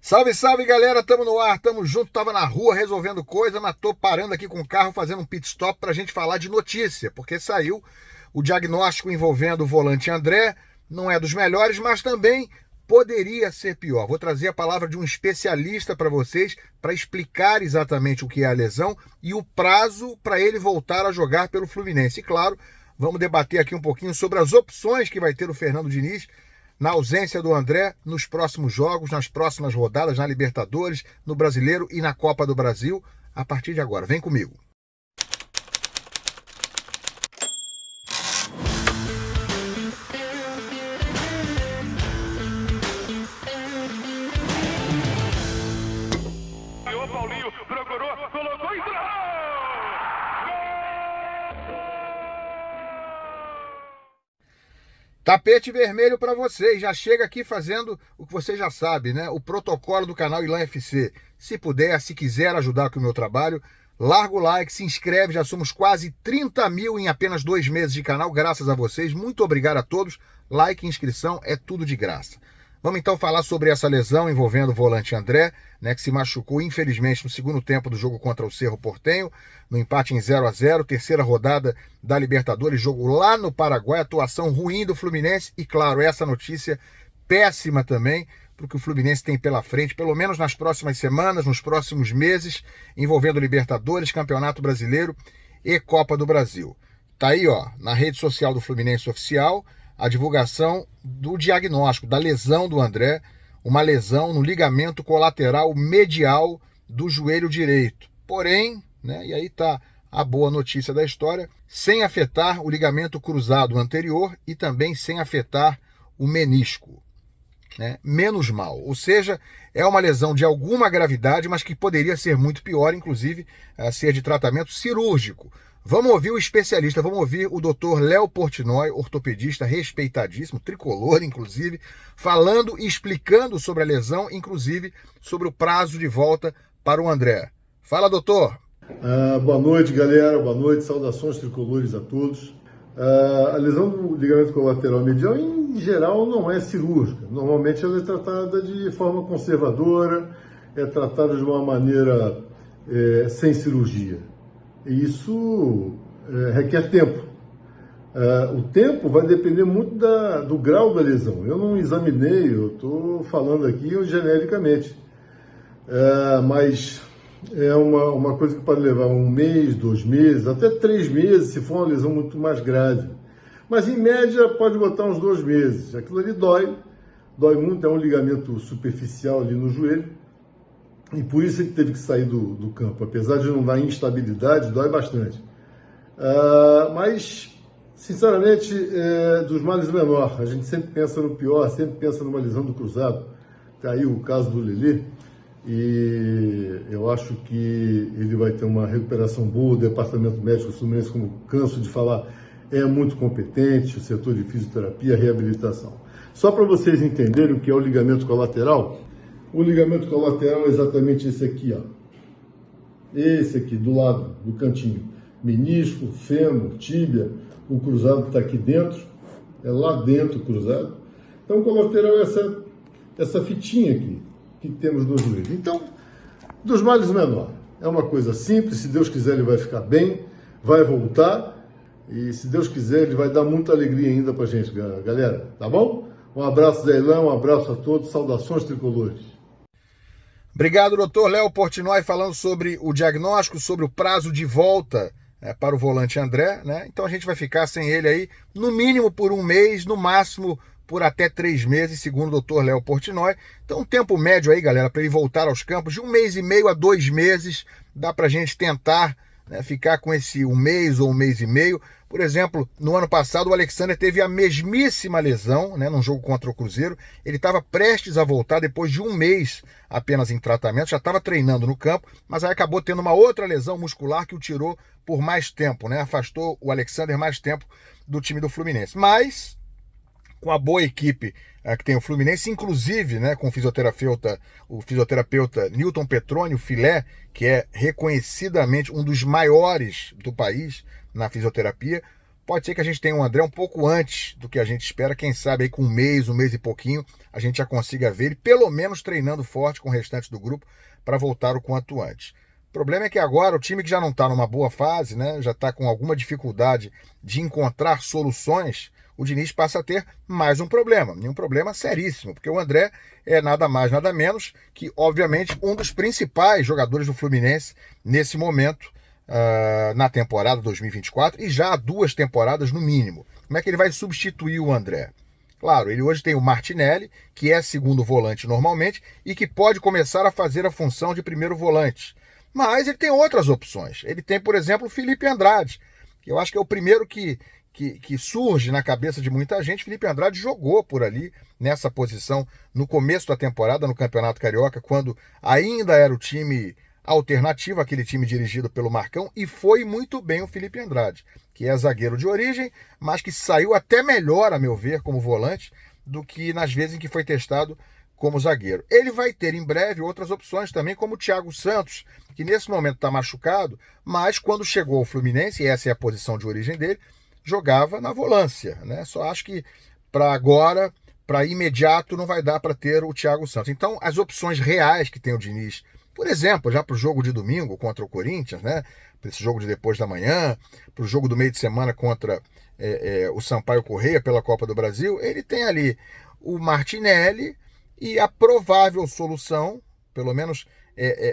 Salve, salve, galera, tamo no ar, tamo junto, tava na rua resolvendo coisa, mas tô parando aqui com o carro fazendo um pit stop pra gente falar de notícia, porque saiu o diagnóstico envolvendo o volante André, não é dos melhores, mas também poderia ser pior. Vou trazer a palavra de um especialista para vocês para explicar exatamente o que é a lesão e o prazo para ele voltar a jogar pelo Fluminense. E claro, vamos debater aqui um pouquinho sobre as opções que vai ter o Fernando Diniz na ausência do André, nos próximos jogos, nas próximas rodadas, na Libertadores, no Brasileiro e na Copa do Brasil, a partir de agora. Vem comigo. O Paulinho procurou, colocou e Tapete vermelho para vocês, já chega aqui fazendo o que você já sabe, né? O protocolo do canal Ilan FC. Se puder, se quiser ajudar com o meu trabalho, larga o like, se inscreve, já somos quase 30 mil em apenas 2 meses de canal, graças a vocês. Muito obrigado a todos, like e inscrição, é tudo de graça. Vamos então falar sobre essa lesão envolvendo o volante André, né, que se machucou infelizmente no segundo tempo do jogo contra o Cerro Porteño, no empate em 0-0, terceira rodada da Libertadores, jogo lá no Paraguai, atuação ruim do Fluminense e claro, essa notícia péssima também, porque o Fluminense tem pela frente, pelo menos nas próximas semanas, nos próximos meses, envolvendo Libertadores, Campeonato Brasileiro e Copa do Brasil. Tá aí, ó, na rede social do Fluminense Oficial, a divulgação do diagnóstico da lesão do André, uma lesão no ligamento colateral medial do joelho direito. Porém, né, e aí está a boa notícia da história, sem afetar o ligamento cruzado anterior e também sem afetar o menisco. Né? Menos mal, ou seja, é uma lesão de alguma gravidade, mas que poderia ser muito pior, inclusive ser de tratamento cirúrgico. Vamos ouvir o especialista, vamos ouvir o Dr. Léo Portnoy, ortopedista respeitadíssimo, tricolor inclusive, falando e explicando sobre a lesão, inclusive sobre o prazo de volta para o André. Fala, doutor! Boa noite, galera, boa noite, saudações tricolores a todos. A lesão do ligamento colateral medial, em geral, não é cirúrgica. Normalmente ela é tratada de forma conservadora, é tratada de uma maneira sem cirurgia. E isso requer tempo. O tempo vai depender muito do grau da lesão. Eu não examinei, eu estou falando aqui genericamente. Mas é uma coisa que pode levar 1 mês, 2 meses, até 3 meses, se for uma lesão muito mais grave. Mas, em média, pode botar uns 2 meses. Aquilo ali dói muito, é um ligamento superficial ali no joelho. E por isso ele teve que sair do campo. Apesar de não dar instabilidade, dói bastante. Mas, sinceramente, dos males o menor. A gente sempre pensa no pior, sempre pensa numa lesão do cruzado. Está aí o caso do Lelê. E eu acho que ele vai ter uma recuperação boa. O departamento médico do Fluminense, como canso de falar, é muito competente. O setor de fisioterapia, reabilitação. Só para vocês entenderem o que é o ligamento colateral, o ligamento colateral é exatamente esse aqui, ó. Esse aqui, do lado, do cantinho. Menisco, fêmur, tíbia, o cruzado está aqui dentro, é lá dentro o cruzado. Então o colateral é essa fitinha aqui, que temos no joelho. Então, dos males o menor. É uma coisa simples, se Deus quiser ele vai ficar bem, vai voltar, e se Deus quiser ele vai dar muita alegria ainda pra gente, galera, tá bom? Um abraço, Zé Ilan, um abraço a todos, saudações tricolores. Obrigado, doutor Léo Portnoy, falando sobre o diagnóstico, sobre o prazo de volta para o volante André, né? Então a gente vai ficar sem ele aí, no mínimo por 1 mês, no máximo por até 3 meses, segundo o doutor Léo Portnoy. Então um tempo médio aí, galera, para ele voltar aos campos, de 1 mês e meio a 2 meses, dá para a gente tentar, né, ficar com esse 1 mês ou 1 mês e meio. Por exemplo, no ano passado o Alexander teve a mesmíssima lesão, né, num jogo contra o Cruzeiro. Ele estava prestes a voltar depois de 1 mês apenas em tratamento, já estava treinando no campo, mas aí acabou tendo uma outra lesão muscular que o tirou por mais tempo, né, afastou o Alexander mais tempo do time do Fluminense. Mas com a boa equipe que tem o Fluminense, inclusive, né, com o fisioterapeuta Newton Petroni, o Filé, que é reconhecidamente um dos maiores do país na fisioterapia, Pode ser que a gente tenha um André um pouco antes do que a gente espera, quem sabe aí com um mês e pouquinho, a gente já consiga ver ele pelo menos treinando forte com o restante do grupo para voltar o quanto antes. O problema é que agora o time que já não está numa boa fase, né, já está com alguma dificuldade de encontrar soluções, o Diniz passa a ter mais um problema, e um problema seríssimo, porque o André é nada mais, nada menos que, obviamente, um dos principais jogadores do Fluminense nesse momento, na temporada 2024 e já há 2 temporadas no mínimo. Como é que ele vai substituir o André? Claro, ele hoje tem o Martinelli, que é segundo volante normalmente e que pode começar a fazer a função de primeiro volante. Mas ele tem outras opções. Ele tem, por exemplo, o Felipe Andrade, que eu acho que é o primeiro que surge na cabeça de muita gente. Felipe Andrade jogou por ali, nessa posição, no começo da temporada, no Campeonato Carioca, quando ainda era o time alternativo, aquele time dirigido pelo Marcão, e foi muito bem o Felipe Andrade, que é zagueiro de origem, mas que saiu até melhor, a meu ver, como volante, do que nas vezes em que foi testado como zagueiro. Ele vai ter em breve outras opções também, como o Thiago Santos, que nesse momento está machucado, mas quando chegou ao Fluminense, e essa é a posição de origem dele, jogava na volância, né? Só acho que para agora, para imediato, não vai dar para ter o Thiago Santos. Então, as opções reais que tem o Diniz, por exemplo, já para o jogo de domingo contra o Corinthians, né? Para esse jogo de depois da manhã, para o jogo do meio de semana contra o Sampaio Corrêa pela Copa do Brasil, ele tem ali o Martinelli e a provável solução, pelo menos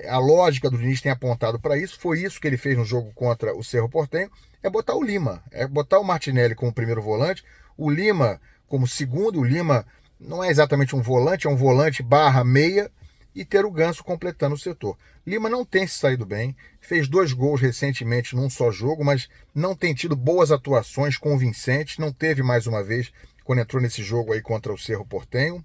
a lógica do Diniz tem apontado para isso, foi isso que ele fez no jogo contra o Cerro Porteño, é botar o Lima, é botar o Martinelli como primeiro volante, o Lima como segundo. O Lima não é exatamente um volante, é um volante barra meia, e ter o Ganso completando o setor. Lima não tem se saído bem, fez 2 gols recentemente num só jogo, mas não tem tido boas atuações convincentes, não teve mais uma vez quando entrou nesse jogo aí contra o Cerro Porteño.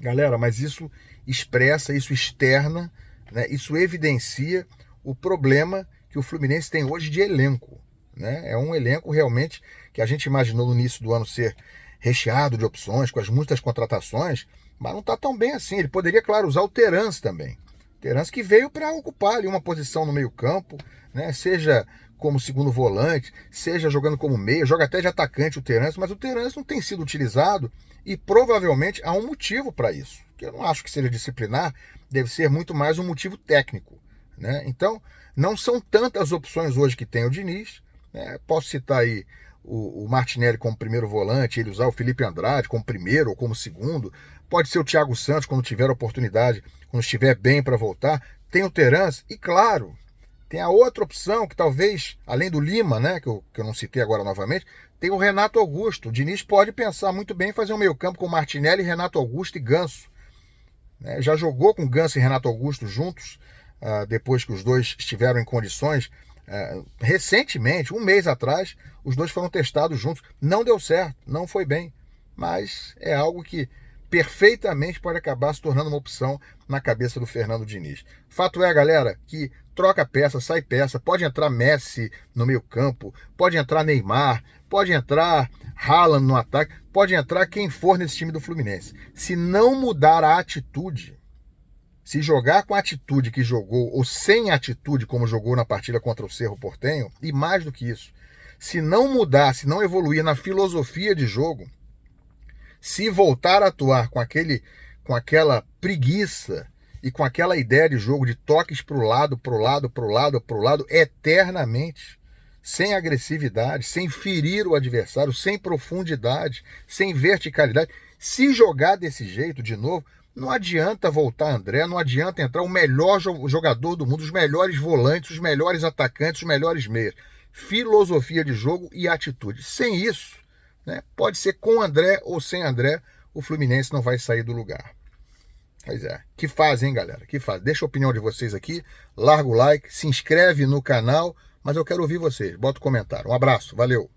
Galera, mas isso expressa, isso externa, né, isso evidencia o problema que o Fluminense tem hoje de elenco, né? É um elenco realmente que a gente imaginou no início do ano ser recheado de opções, com as muitas contratações, mas não está tão bem assim. Ele poderia, claro, usar o Terence também. Terence que veio para ocupar ali uma posição no meio-campo, né? Seja como segundo volante, seja jogando como meia, joga até de atacante o Terence, mas o Terence não tem sido utilizado e provavelmente há um motivo para isso, que eu não acho que seja disciplinar, deve ser muito mais um motivo técnico, né? Então, não são tantas opções hoje que tem o Diniz, né? Posso citar aí o Martinelli como primeiro volante, ele usar o Felipe Andrade como primeiro ou como segundo, pode ser o Thiago Santos quando tiver oportunidade, quando estiver bem para voltar, tem o Terence e, claro, tem a outra opção que talvez, além do Lima, né, que eu não citei agora novamente, tem o Renato Augusto. O Diniz pode pensar muito bem em fazer um meio-campo com Martinelli, Renato Augusto e Ganso. Né? Já jogou com Ganso e Renato Augusto juntos, depois que os dois estiveram em condições. Recentemente, um mês atrás, os dois foram testados juntos. Não deu certo, não foi bem. Mas é algo que perfeitamente pode acabar se tornando uma opção na cabeça do Fernando Diniz. Fato é, galera, que troca peça, sai peça, pode entrar Messi no meio campo, pode entrar Neymar, pode entrar Haaland no ataque, pode entrar quem for nesse time do Fluminense. Se não mudar a atitude, se jogar com a atitude que jogou, ou sem atitude como jogou na partida contra o Cerro Porteño, e mais do que isso, se não mudar, se não evoluir na filosofia de jogo, se voltar a atuar com aquela preguiça e com aquela ideia de jogo de toques para o lado, eternamente, sem agressividade, sem ferir o adversário, sem profundidade, sem verticalidade, se jogar desse jeito de novo, não adianta voltar André, não adianta entrar o melhor jogador do mundo, os melhores volantes, os melhores atacantes, os melhores meias. Filosofia de jogo e atitude. Sem isso, né, pode ser com André ou sem André, o Fluminense não vai sair do lugar. Pois é. Que fase, hein, galera? Que fase. Deixa a opinião de vocês aqui, larga o like, se inscreve no canal, mas eu quero ouvir vocês. Bota o comentário. Um abraço, valeu!